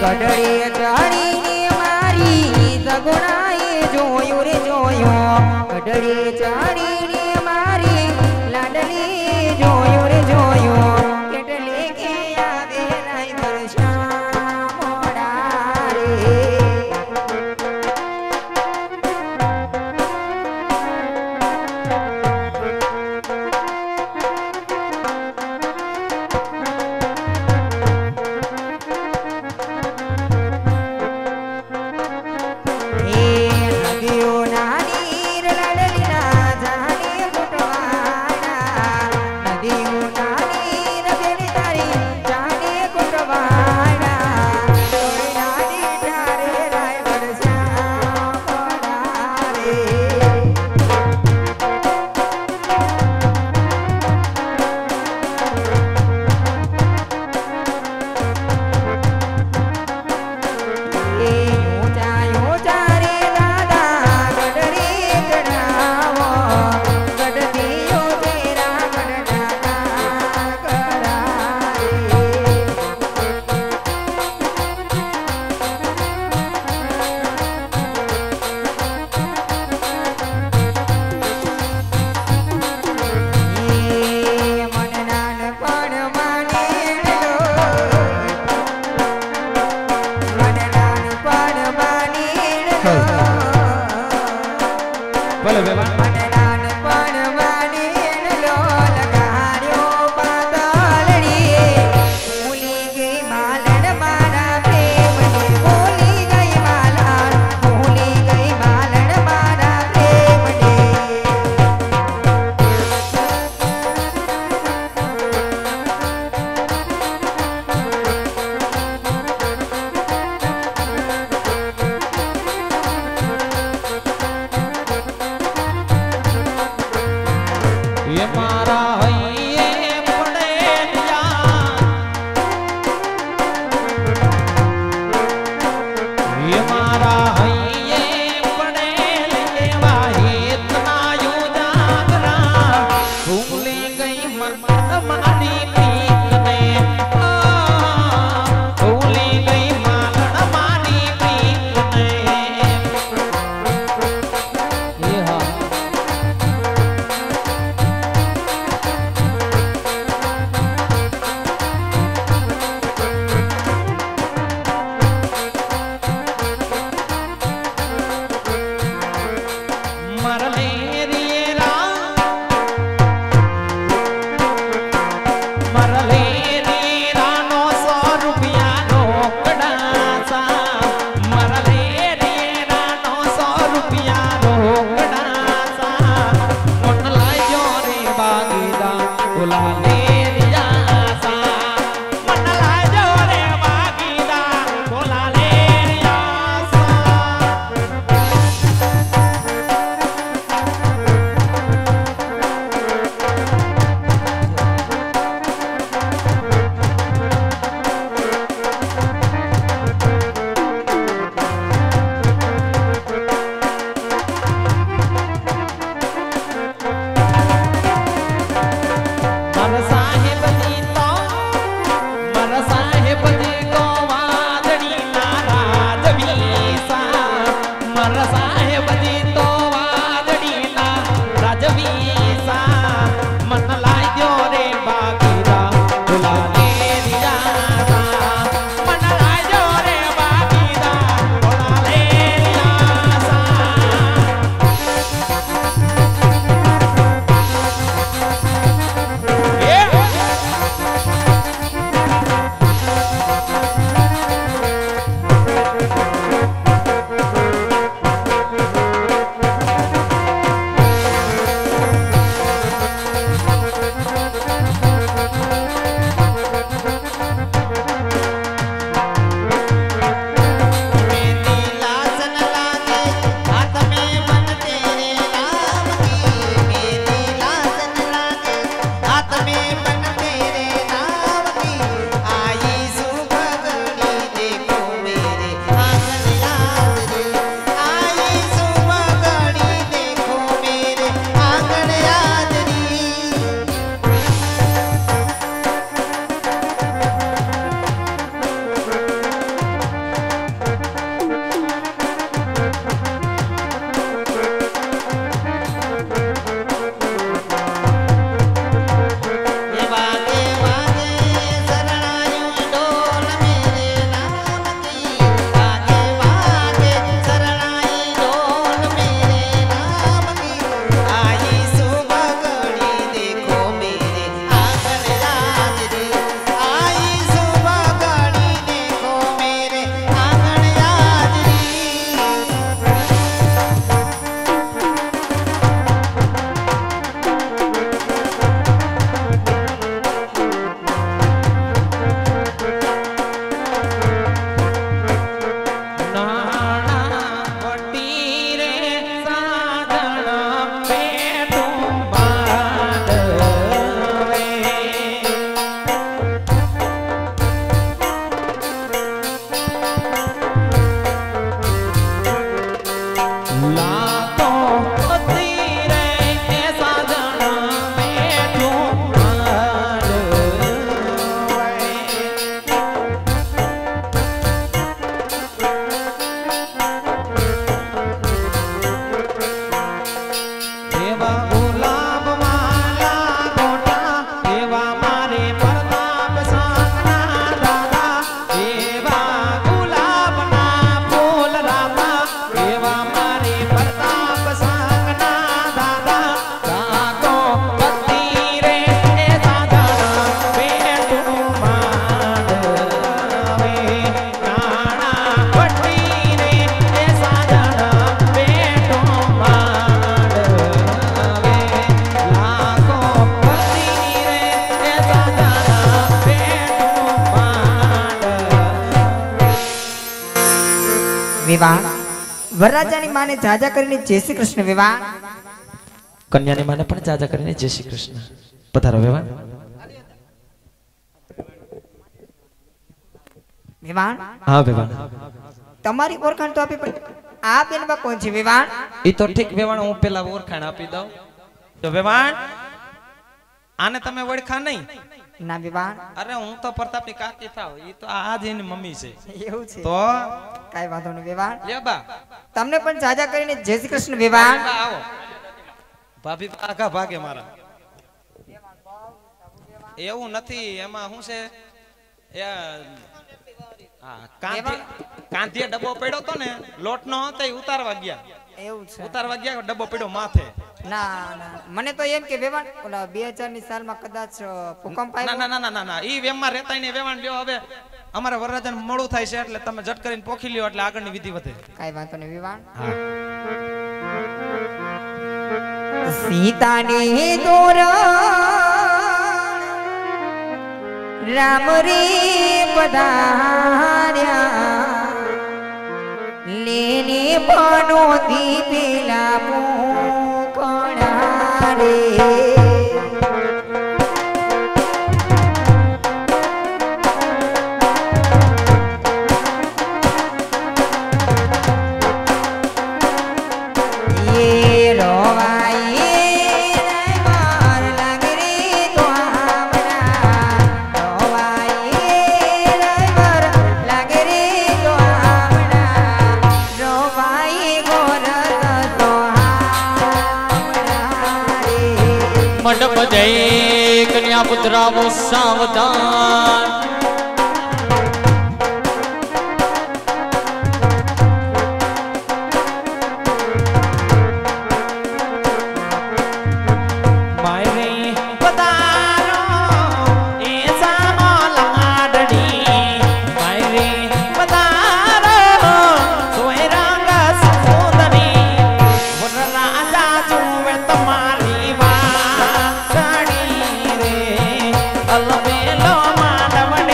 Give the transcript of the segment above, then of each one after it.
ગઢડે ચાડીને મારી સગુણાએ જોયું રે જોયું ગઢડે ચાડીને મારી લાડલી જોયું રે જોયું કેટલે કે આવે રાય વર્ષા મોડા રે Namaste. વિવાહ વરરાજાની માને જાજા કરીને જય શ્રી કૃષ્ણ વિવાહ કન્યાની માને પણ જાજા કરીને જય શ્રી કૃષ્ણ પધારો વિવાહ વિવાહ હા વિવાહ તમારી ઓળખાણ તો આપી પણ આ બેનબા કોણ છે વિવાહ ઈ તો ઠીક વિવાહ હું પેલા ઓળખાણ આપી દઉં તો વિવાહ આને તમે ઓળખા નહીં ના વિવાહ અરે હું તો પ્રતાપની કાકી થાવ ઈ તો આ જ એની મમ્મી છે એવું છે તો કાઈ વાંધો નહીં વિવાહ લે બા તમને પણ જાજા કરીને જય શ્રી કૃષ્ણ વિવાહ આવો ભાભી આખા ભાગે મારા એવું નથી એમાં શું છે એ હા કાંધીએ ડબ્બો પડ્યો તો ને લોટ નો હતો એ ઉતારવા ગયા એવું છે ઉતારવા ગયા ડબ્બો પડ્યો માથે ના ના મને તો એમ કે વેવાણ ઓલા 2000 ની સાલમાં કદાચ ભૂકંપ આવ્યો ના ના ના ના ના ઈ વેમમાં રહેતા ને વેવાણ લ્યો હવે અમારા વરરાજાને મોડું થાય છે એટલે તમે ઝટ કરીને પોખી લ્યો એટલે આગળની વિધિ વધે કાઈ વાંધો નહીં વિવાણ હા સીતાની તોરણ રામ રે પધાર્યા લેને બનો દીપેલા મોકણા રે મંડપ જય કન્યા પુત્રાવો સાવધાન અલબેલો માનવડે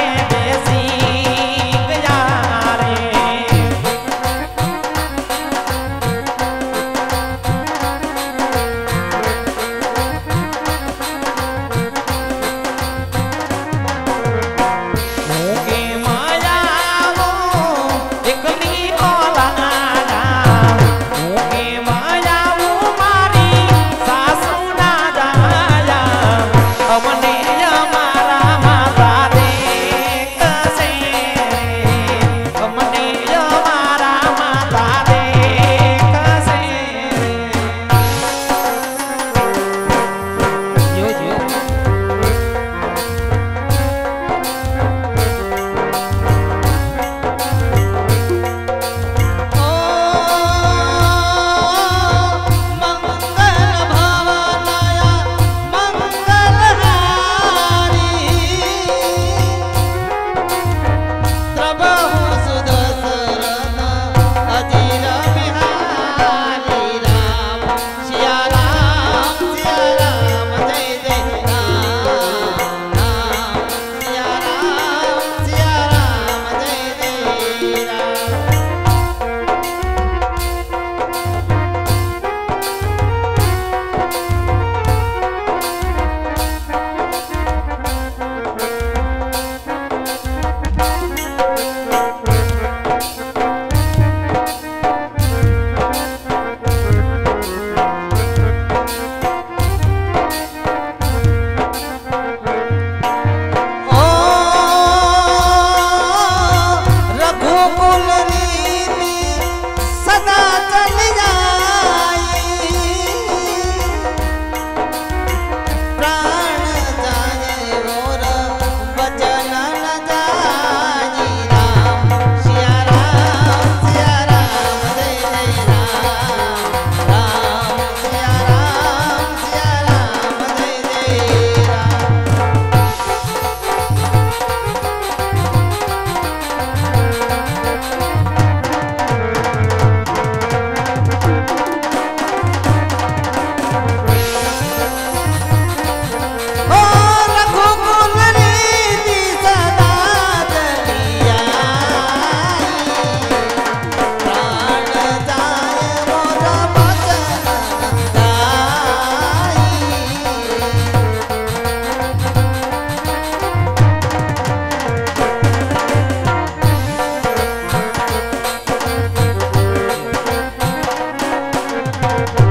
રે